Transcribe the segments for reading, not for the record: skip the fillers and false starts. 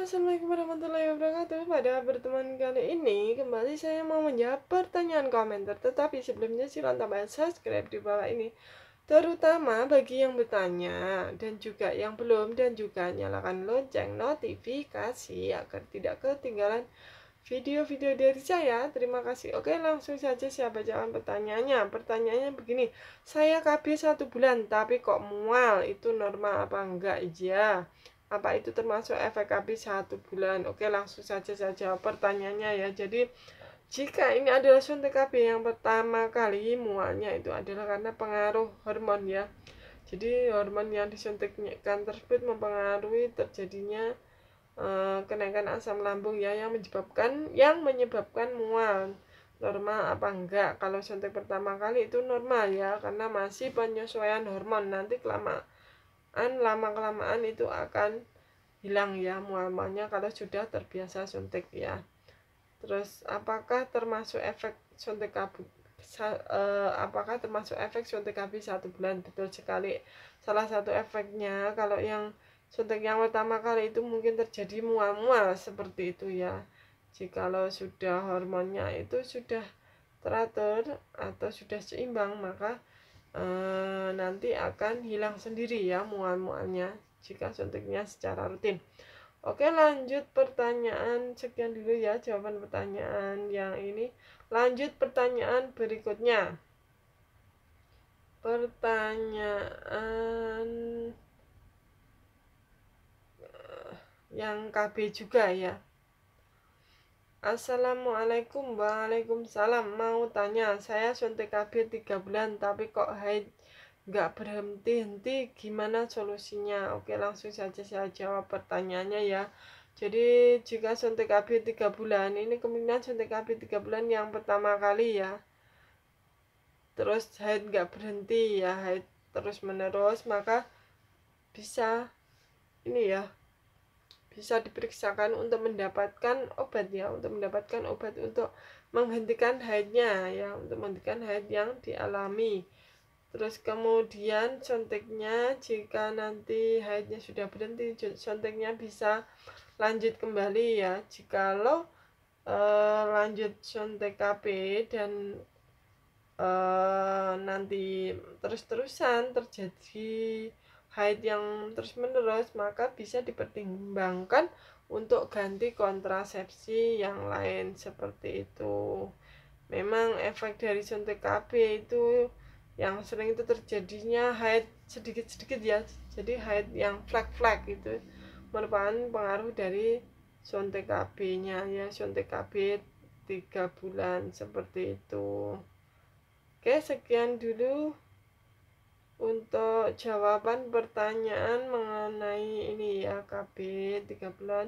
Assalamualaikum warahmatullahi wabarakatuh. Pada pertemuan kali ini kembali saya mau menjawab pertanyaan komentar. Tetapi sebelumnya silahkan tambah subscribe di bawah ini, terutama bagi yang bertanya dan juga yang belum, dan juga nyalakan lonceng notifikasi agar tidak ketinggalan video-video dari saya. Terima kasih. Oke, langsung saja saya bacakan pertanyaannya. Pertanyaannya begini, saya KB 1 bulan tapi kok mual, itu normal apa enggak? Ya, apa itu termasuk efek KB 1 bulan? Oke, langsung saja saya jawab pertanyaannya ya. Jadi jika ini adalah suntik KB yang pertama kali, mualnya itu adalah karena pengaruh hormon ya. Jadi hormon yang disuntikkan tersebut mempengaruhi terjadinya kenaikan asam lambung ya, yang menyebabkan mual. Normal apa enggak? Kalau suntik pertama kali itu normal ya, karena masih penyesuaian hormon. Nanti lama kelamaan itu akan hilang ya mual-mualnya kalau sudah terbiasa suntik ya. Terus apakah termasuk efek suntik KB 1 bulan? Betul sekali. Salah satu efeknya kalau yang suntik yang pertama kali itu mungkin terjadi mual-mual seperti itu ya. Jikalau sudah hormonnya itu sudah teratur atau sudah seimbang, maka nanti akan hilang sendiri ya mual-mualnya jika suntiknya secara rutin. Oke, lanjut pertanyaan. Sekian dulu ya jawaban pertanyaan yang ini. Lanjut pertanyaan berikutnya. Pertanyaan yang KB juga ya. Assalamualaikum. Waalaikumsalam. Mau tanya, saya suntik KB 3 bulan tapi kok haid nggak berhenti-henti, gimana solusinya? Oke, langsung saja saya jawab pertanyaannya ya. Jadi jika suntik KB 3 bulan, ini kemungkinan suntik KB 3 bulan yang pertama kali ya, terus haid nggak berhenti ya, haid terus menerus, maka bisa ini ya, bisa diperiksakan untuk mendapatkan obat ya, untuk menghentikan haidnya ya, untuk menghentikan haid yang dialami. Terus kemudian suntiknya, jika nanti haidnya sudah berhenti, suntiknya bisa lanjut kembali ya. Jikalau lanjut suntik KB dan nanti terus-terusan terjadi haid yang terus-menerus, maka bisa dipertimbangkan untuk ganti kontrasepsi yang lain seperti itu. Memang efek dari suntik KB itu yang sering itu terjadinya haid sedikit-sedikit ya. Jadi haid yang flek-flek itu merupakan pengaruh dari suntik KB-nya ya, suntik KB 3 bulan seperti itu. Oke, sekian dulu untuk jawaban pertanyaan mengenai ini ya, KB 3 bulan.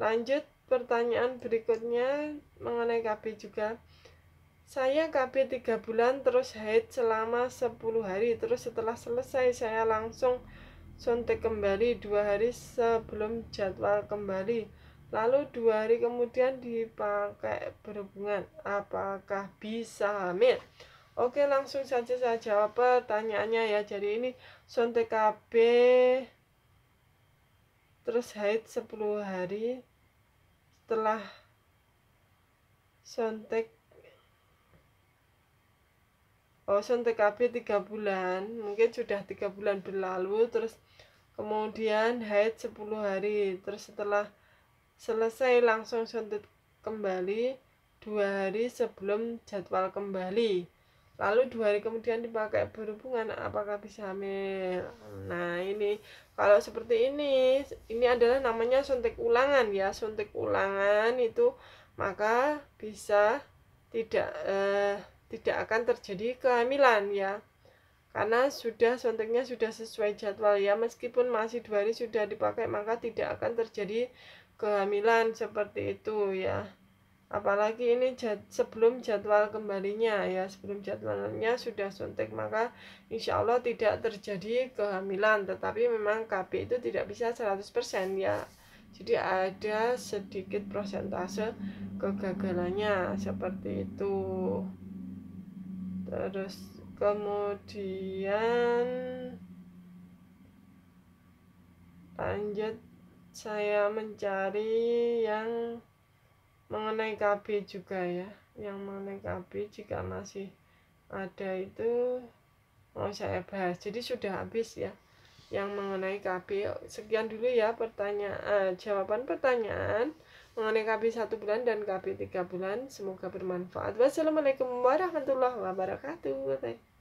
Lanjut pertanyaan berikutnya mengenai KB juga. Saya KB 3 bulan terus haid selama 10 hari. Terus setelah selesai saya langsung suntik kembali 2 hari sebelum jadwal kembali. Lalu 2 hari kemudian dipakai berhubungan. Apakah bisa hamil? Oke, langsung saja saya jawab pertanyaannya ya. Jadi ini suntik KB terus haid 10 hari setelah suntik suntik KB 3 bulan, mungkin sudah 3 bulan berlalu, terus kemudian haid 10 hari, terus setelah selesai langsung suntik kembali 2 hari sebelum jadwal kembali, lalu 2 hari kemudian dipakai berhubungan, apakah bisa hamil? Nah, ini kalau seperti ini adalah namanya suntik ulangan ya. Suntik ulangan itu maka bisa tidak akan terjadi kehamilan ya, karena suntiknya sudah sesuai jadwal ya. Meskipun masih 2 hari sudah dipakai, maka tidak akan terjadi kehamilan seperti itu ya. Apalagi ini sebelum jadwal kembalinya ya, sebelum jadwalnya sudah suntik, maka insya Allah tidak terjadi kehamilan. Tetapi memang KB itu tidak bisa 100% ya, jadi ada sedikit persentase kegagalannya seperti itu. Terus kemudian lanjut saya mencari yang mengenai KB juga ya, yang mengenai KB jika masih ada itu mau saya bahas. Jadi sudah habis ya yang mengenai KB. Sekian dulu ya jawaban pertanyaan mengenai KB 1 bulan dan KB 3 bulan. Semoga bermanfaat. Wassalamualaikum warahmatullahi wabarakatuh.